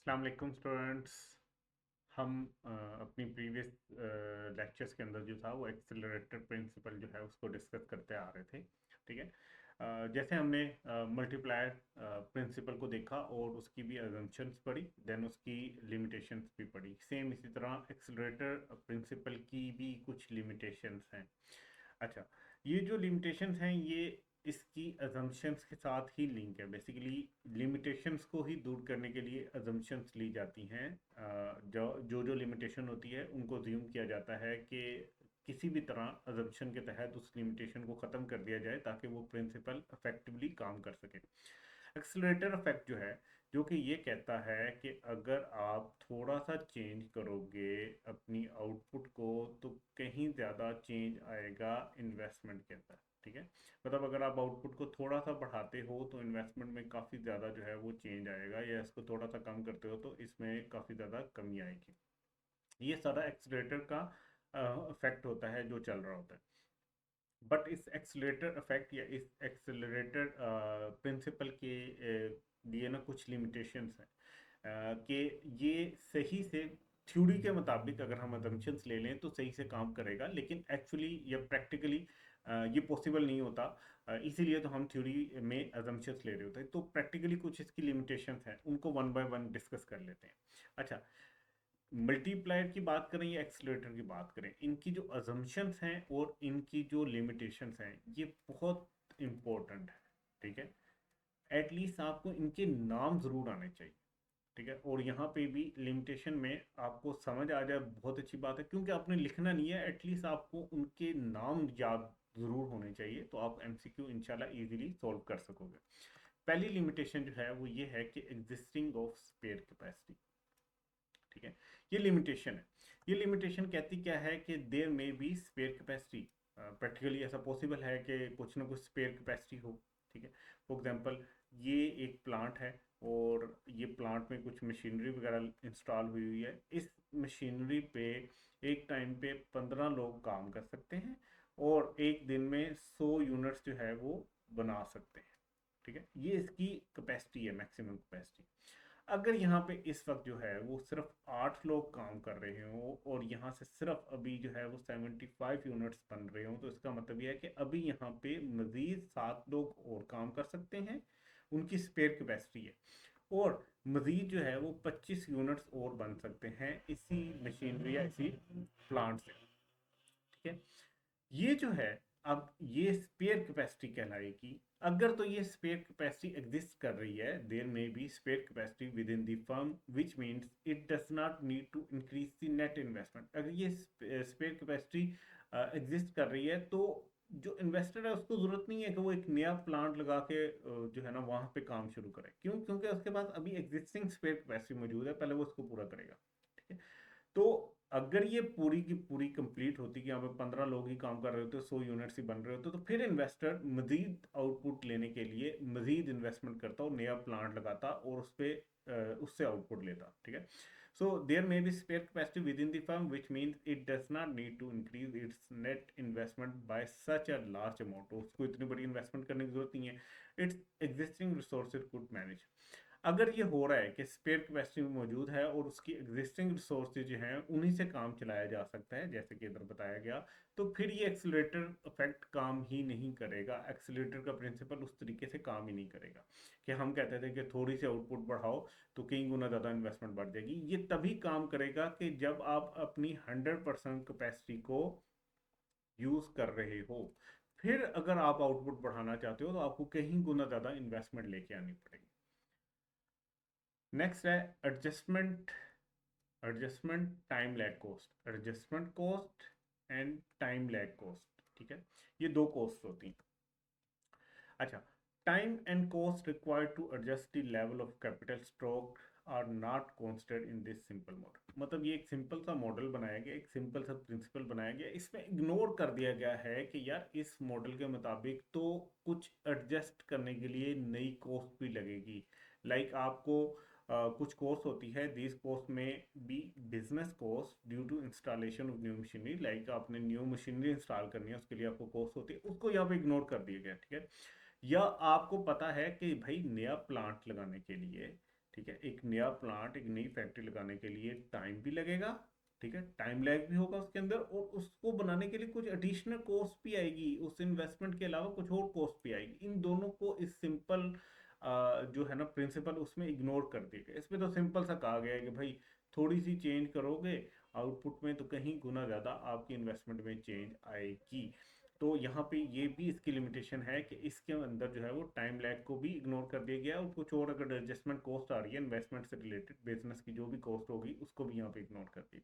अस्सलाम वालेकुम स्टूडेंट्स। हम अपनी प्रीवियस लेक्चर्स के अंदर जो था वो एक्सेलरेटर प्रिंसिपल जो है उसको डिस्कस करते आ रहे थे। ठीक है। जैसे हमने मल्टीप्लायर प्रिंसिपल को देखा और उसकी भी अजम्पशंस पढ़ी, देन उसकी लिमिटेशंस भी पढ़ी। सेम इसी तरह एक्सेलरेटर प्रिंसिपल की भी कुछ लिमिटेशंस हैं। अच्छा, ये जो लिमिटेशंस हैं ये इसकी अजम्पशंस के साथ ही लिंक है। बेसिकली लिमिटेशंस को ही दूर करने के लिए अजम्पशंस ली जाती हैं। जो जो जो लिमिटेशन होती है उनको ज्यूम किया जाता है कि किसी भी तरह अजम्पशन के तहत उस लिमिटेशन को ख़त्म कर दिया जाए ताकि वो प्रिंसिपल इफेक्टिवली काम कर सके। एक्सीलरेटर इफेक्ट जो है, जो कि ये कहता है कि अगर आप थोड़ा सा चेंज करोगे अपनी आउटपुट को तो कहीं ज़्यादा चेंज आएगा इन्वेस्टमेंट के अंदर। ठीक है। मतलब अगर आप आउटपुट को थोड़ा सा बढ़ाते हो तो इन्वेस्टमेंट में काफ़ी ज़्यादा जो है वो चेंज आएगा, या इसको थोड़ा सा कम करते हो तो इसमें काफ़ी ज़्यादा कमी आएगी। ये सारा एक्सीलरेटर का इफेक्ट होता है जो चल रहा होता है। बट इस एक्सीलरेटर इफेक्ट या इस एक्सीलरेटर प्रिंसिपल के लिए ना कुछ लिमिटेशंस हैं। कि ये सही से थ्योरी के मुताबिक अगर हम अजम्पशंस ले लें तो सही से काम करेगा, लेकिन एक्चुअली या प्रैक्टिकली ये पॉसिबल नहीं होता। इसीलिए तो हम थ्योरी में अजम्पशंस ले रहे होते हैं। तो प्रैक्टिकली कुछ इसकी लिमिटेशंस हैं, उनको वन बाय वन डिस्कस कर लेते हैं। अच्छा, मल्टीप्लायर की बात करें या एक्सीलरेटर की बात करें, इनकी जो अजम्पशंस हैं और इनकी जो लिमिटेशंस हैं ये बहुत इंपॉर्टेंट है। ठीक है। एटलीस्ट आपको इनके नाम ज़रूर आने चाहिए। ठीक है। और यहाँ पे भी लिमिटेशन में आपको समझ आ जाए बहुत अच्छी बात है, क्योंकि आपने लिखना नहीं है, एटलीस्ट आपको उनके नाम याद ज़रूर होने चाहिए, तो आप एमसीक्यू इंशाल्लाह इजीली सॉल्व कर सकोगे। पहली लिमिटेशन जो है वो ये है कि एग्जिस्टिंग ऑफ स्पेयर कैपेसिटी। ठीक है। ये लिमिटेशन है। ये लिमिटेशन कहती क्या है कि देयर में बी स्पेयर कैपेसिटी। प्रैक्टिकली ऐसा पॉसिबल है कि कुछ ना कुछ स्पेयर कैपेसिटी हो। ठीक है। फॉर एग्जांपल, ये एक प्लांट है और ये प्लांट में कुछ मशीनरी वगैरह इंस्टॉल हुई हुई है। इस मशीनरी पे एक टाइम पे 15 लोग काम कर सकते हैं और एक दिन में 100 यूनिट्स जो है वो बना सकते हैं। ठीक है। ये इसकी कैपेसिटी है, मैक्सिमम कैपेसिटी। अगर यहाँ पे इस वक्त जो है वो सिर्फ 8 लोग काम कर रहे हो और यहाँ से सिर्फ अभी जो है वो 75 यूनिट्स बन रहे हो, तो इसका मतलब यह है कि अभी यहाँ पे मजीद 7 लोग और काम कर सकते हैं, उनकी स्पेयर कैपेसिटी है। और मजीद जो है वो 25 यूनिट्स और बन सकते हैं इसी मशीनरी या इसी प्लांट से। ठीक है। ये जो है, अब ये स्पेयर कैपेसिटी कहलाएगी। अगर तो ये स्पेयर कैपेसिटी एग्जिस्ट कर रही है, there may be spare capacity within the firm which means it does not need to increase the net investment. अगर ये स्पेयर कैपेसिटी एग्जिस्ट कर रही है तो जो इन्वेस्टर है उसको जरूरत नहीं है कि वो एक नया प्लांट लगा के जो है ना वहां पे काम शुरू करे। क्यों? क्योंकि उसके पास अभी एग्जिस्टिंग स्पेयर कैपेसिटी मौजूद है, पहले वो उसको पूरा करेगा। ठीक है। तो अगर ये पूरी की पूरी कंप्लीट होती कि यहाँ पे 15 लोग ही काम कर रहे होते, 100 यूनिट्स ही बन रहे होते, तो फिर इन्वेस्टर मजीद आउटपुट लेने के लिए मजीद इन्वेस्टमेंट करता और नया प्लांट लगाता और उस पे उससे आउटपुट लेता। ठीक है। So there may be spare capacity within the firm which means it does not need to increase its net investment by such a large amount. उसको इतनी बड़ी इन्वेस्टमेंट करने की जरूरत नहीं है। Its existing resources could manage. अगर ये हो रहा है कि स्पेयर कैपेसिटी मौजूद है और उसकी एग्जिस्टिंग रिसोर्सेज जो हैं उन्हीं से काम चलाया जा सकता है जैसे कि इधर बताया गया, तो फिर ये एक्सीलरेटर इफेक्ट काम ही नहीं करेगा। एक्सीलरेटर का प्रिंसिपल उस तरीके से काम ही नहीं करेगा कि हम कहते थे कि थोड़ी सी आउटपुट बढ़ाओ तो कई गुना ज़्यादा इन्वेस्टमेंट बढ़ जाएगी। ये तभी काम करेगा कि जब आप अपनी 100% कैपेसिटी को यूज़ कर रहे हो। फिर अगर आप आउटपुट बढ़ाना चाहते हो तो आपको कहीं गुना ज़्यादा इन्वेस्टमेंट लेके आनी पड़ेगी। नेक्स्ट है adjustment. Adjustment time lag cost, adjustment cost and time lag cost. ठीक है। ये दो कॉस्ट होती हैं। अच्छा, time and cost required to adjust the level of capital stock are not constant in this simple model. मतलब ये एक सिंपल सा मॉडल बनाया गया, एक सिंपल सा प्रिंसिपल बनाया गया, इसमें इग्नोर कर दिया गया है कि यार इस मॉडल के मुताबिक तो कुछ एडजस्ट करने के लिए नई कॉस्ट भी लगेगी। लाइक आपको कुछ कॉस्ट होती है, this cost may be business cost due to installation of new machinery. Like आपने न्यू मशीनरी इंस्टॉल करनी है, उसके लिए आपको कॉस्ट होती है, उसको यहाँ पे इग्नोर कर दिया गया। ठीक है। या आपको पता है कि भाई नया प्लांट लगाने के लिए ठीक है, एक नया प्लांट, एक नई फैक्ट्री लगाने के लिए टाइम भी लगेगा, ठीक है, टाइम लैग भी होगा उसके अंदर, और उसको बनाने के लिए कुछ एडिशनल कॉस्ट भी आएगी, उस इन्वेस्टमेंट के अलावा कुछ और कॉस्ट भी आएगी। इन दोनों को इस सिंपल जो है ना प्रिंसिपल, उसमें इग्नोर कर दिया गया। इसमें तो सिंपल सा कहा गया है कि भाई थोड़ी सी चेंज करोगे आउटपुट में तो कहीं गुना ज़्यादा आपकी इन्वेस्टमेंट में चेंज आएगी। तो यहाँ पे ये भी इसकी लिमिटेशन है कि इसके अंदर जो है वो टाइम लैग को भी इग्नोर कर दिया गया, और कुछ और अगर एडजस्टमेंट कॉस्ट आ रही है इन्वेस्टमेंट से रिलेटेड, बिजनेस की जो भी कॉस्ट होगी उसको भी यहाँ पे इग्नोर कर दी।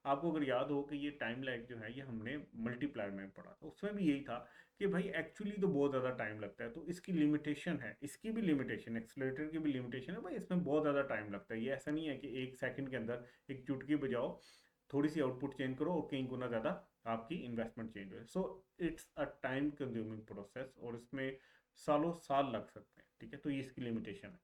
आपको अगर याद हो कि ये टाइम लैग जो है ये हमने मल्टीप्लायर में पढ़ा था, उसमें भी यही था कि भाई एक्चुअली तो बहुत ज़्यादा टाइम लगता है, तो इसकी लिमिटेशन है, इसकी भी लिमिटेशन, एक्सेलरेटर की भी लिमिटेशन है, भाई इसमें बहुत ज़्यादा टाइम लगता है। ये ऐसा नहीं है कि 1 सेकंड के अंदर एक चुटकी बजाओ, थोड़ी सी आउटपुट चेंज करो और कहीं गुना ज़्यादा आपकी इन्वेस्टमेंट चेंज हो। So it's a time consuming process, और इसमें सालों साल लग सकते हैं, ठीक है, तो ये इसकी लिमिटेशन है।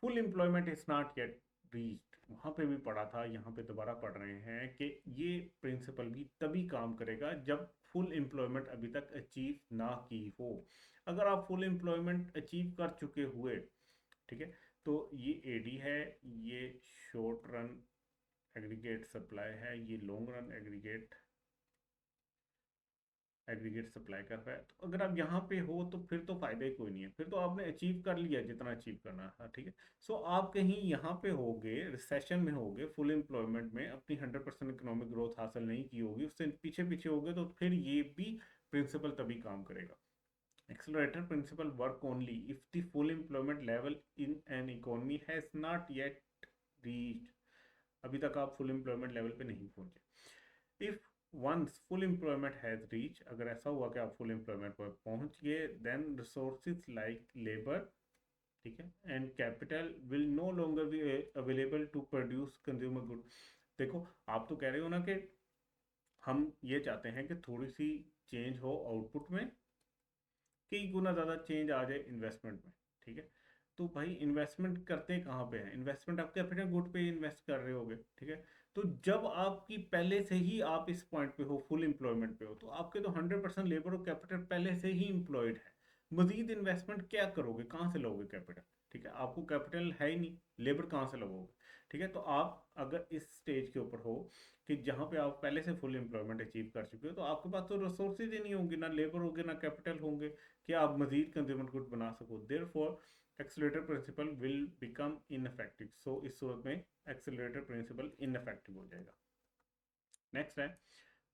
Full employment is not yet reached, वहां पे भी पढ़ा था, यहाँ पे दोबारा पढ़ रहे हैं कि ये प्रिंसिपल भी तभी काम करेगा जब फुल एम्प्लॉयमेंट अभी तक अचीव ना की हो। अगर आप फुल एम्प्लॉयमेंट अचीव कर चुके हुए, ठीक है, तो ये एडी है, ये शॉर्ट रन एग्रीगेट सप्लाई है, ये लॉन्ग रन एग्रीगेट सप्लाई कर रहा है। तो अगर आप यहाँ पे हो तो फिर तो फायदा ही कोई नहीं है, फिर तो आपने अचीव कर लिया जितना अचीव करना था, ठीक है। सो आप कहीं यहाँ पे होगे, रिसेशन में होगे, फुल एम्प्लॉयमेंट में अपनी 100% इकोनॉमिक ग्रोथ हासिल नहीं की होगी, उससे पीछे पीछे होगे, तो फिर ये भी प्रिंसिपल तभी काम करेगा। Accelerator principle work only if the full employment level in an economy has not yet reached, अभी तक आप फुल एम्प्लॉयमेंट लेवल पे नहीं पहुंचे। If once full employment has reach, अगर ऐसा हुआ कि आप फुल एम्प्लॉयमेंट पर पहुंच गए, देन रिसोर्सेज लाइक लेबर, ठीक है, and capital will no longer be available to produce consumer good. देखो, आप तो कह रहे हो ना कि हम ये चाहते हैं कि थोड़ी सी चेंज हो आउटपुट में, कई गुना ज़्यादा चेंज आ जाए इन्वेस्टमेंट में, ठीक है। तो भाई इन्वेस्टमेंट करते कहाँ पे हैं? इन्वेस्टमेंट आप कैपिटल गुड पे इन्वेस्ट कर रहे होगे, ठीक है। तो जब आपकी पहले से ही आप इस पॉइंट पे हो, फुल एम्प्लॉयमेंट पे हो, तो आपके तो 100% लेबर और कैपिटल पहले से ही एम्प्लॉयड है। मजीद इन्वेस्टमेंट क्या करोगे, कहाँ से लोगे कैपिटल, ठीक है, आपको कैपिटल है ही नहीं, लेबर कहाँ से लगोगे, ठीक है। तो आप अगर इस स्टेज के ऊपर हो कि जहाँ पे आप पहले से फुल एम्प्लॉयमेंट अचीव कर चुके हो, तो आपके पास तो रिसोर्सेज ही नहीं होंगे, ना लेबर होंगे ना कैपिटल होंगे कि आप मजीद कंज्यूमर गुड बना सको। Therefore accelerator principle will become ineffective. So इस सूरत में एक्सेलरेटर प्रिंसिपल इनफेक्टिव हो जाएगा। नेक्स्ट है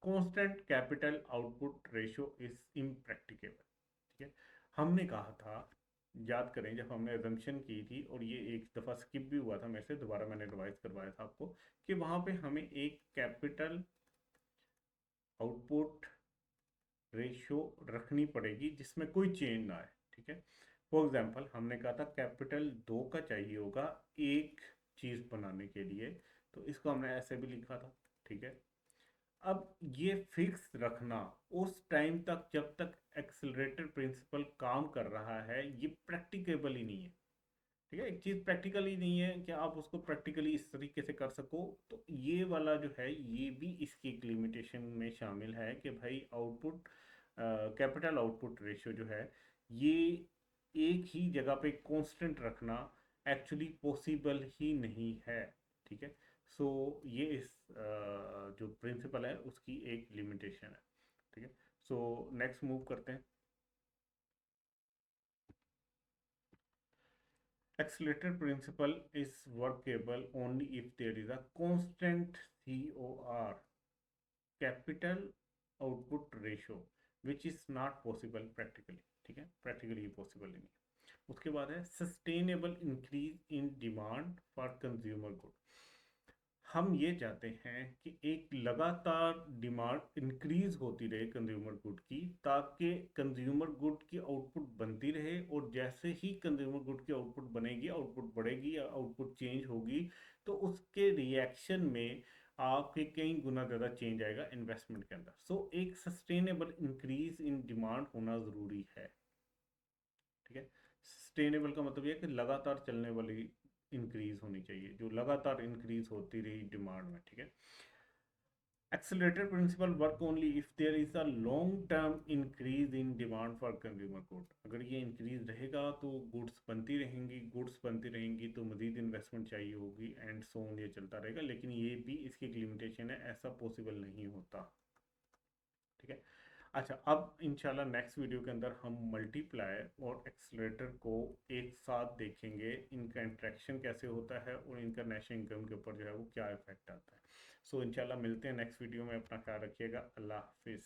constant capital output ratio is impracticable, ठीक है। हमने कहा था, याद करें जब हमने एजम्पशन की थी, और ये एक दफ़ा स्किप भी हुआ था मेरे से, दोबारा मैंने रिवाइज करवाया था आपको, कि वहाँ पे हमें एक कैपिटल आउटपुट रेशियो रखनी पड़ेगी जिसमें कोई चेंज ना आए, ठीक है। फॉर एग्जांपल हमने कहा था कैपिटल 2 का चाहिए होगा एक चीज़ बनाने के लिए, तो इसको हमने ऐसे भी लिखा था, ठीक है। अब ये फिक्स रखना उस टाइम तक जब तक एक्सेलरेटर प्रिंसिपल काम कर रहा है, ये प्रैक्टिकेबल ही नहीं है, ठीक है। एक चीज़ प्रैक्टिकल ही नहीं है कि आप उसको प्रैक्टिकली इस तरीके से कर सको, तो ये वाला जो है ये भी इसकी एक लिमिटेशन में शामिल है कि भाई आउटपुट कैपिटल आउटपुट रेशियो जो है ये एक ही जगह पे कांस्टेंट रखना एक्चुअली पॉसिबल ही नहीं है, ठीक है। सो ये इस जो प्रिंसिपल है उसकी एक लिमिटेशन है, ठीक है। सो नेक्स्ट मूव करते हैं। Accelerator principle is workable only if there is a constant COR, capital output ratio, which is not possible practically, ठीक है, प्रैक्टिकली पॉसिबल ही नहीं। उसके बाद है sustainable increase in demand for consumer good. हम ये चाहते हैं कि एक लगातार डिमांड इंक्रीज होती रहे कंज्यूमर गुड की, ताकि कंज्यूमर गुड की आउटपुट बनती रहे, और जैसे ही कंज्यूमर गुड की आउटपुट बनेगी, आउटपुट बढ़ेगी या आउटपुट चेंज होगी, तो उसके रिएक्शन में आपके कई गुना ज़्यादा चेंज आएगा इन्वेस्टमेंट के अंदर। सो एक सस्टेनेबल इंक्रीज इन डिमांड होना ज़रूरी है, ठीक है। सस्टेनेबल का मतलब यह है कि लगातार चलने वाली इंक्रीज होनी चाहिए, जो लगातार इंक्रीज होती रही डिमांड में, ठीक है। Accelerator principle work only if there is a long term increase in demand for consumer good. अगर ये इंक्रीज रहेगा तो गुड्स बनती रहेंगी तो मजीद इन्वेस्टमेंट चाहिए होगी एंड सो ऑन, ये चलता रहेगा। लेकिन ये भी इसकी एक लिमिटेशन है, ऐसा पॉसिबल नहीं होता। ठीक है। अच्छा, अब इंशाल्लाह नेक्स्ट वीडियो के अंदर हम मल्टीप्लायर और एक्सलेटर को एक साथ देखेंगे, इनका इंट्रैक्शन कैसे होता है और इनका नेशनल इनकम के ऊपर जो है वो क्या इफेक्ट आता है। सो इंशाल्लाह मिलते हैं नेक्स्ट वीडियो में। अपना ख्याल रखिएगा। अल्लाह हाफिज़।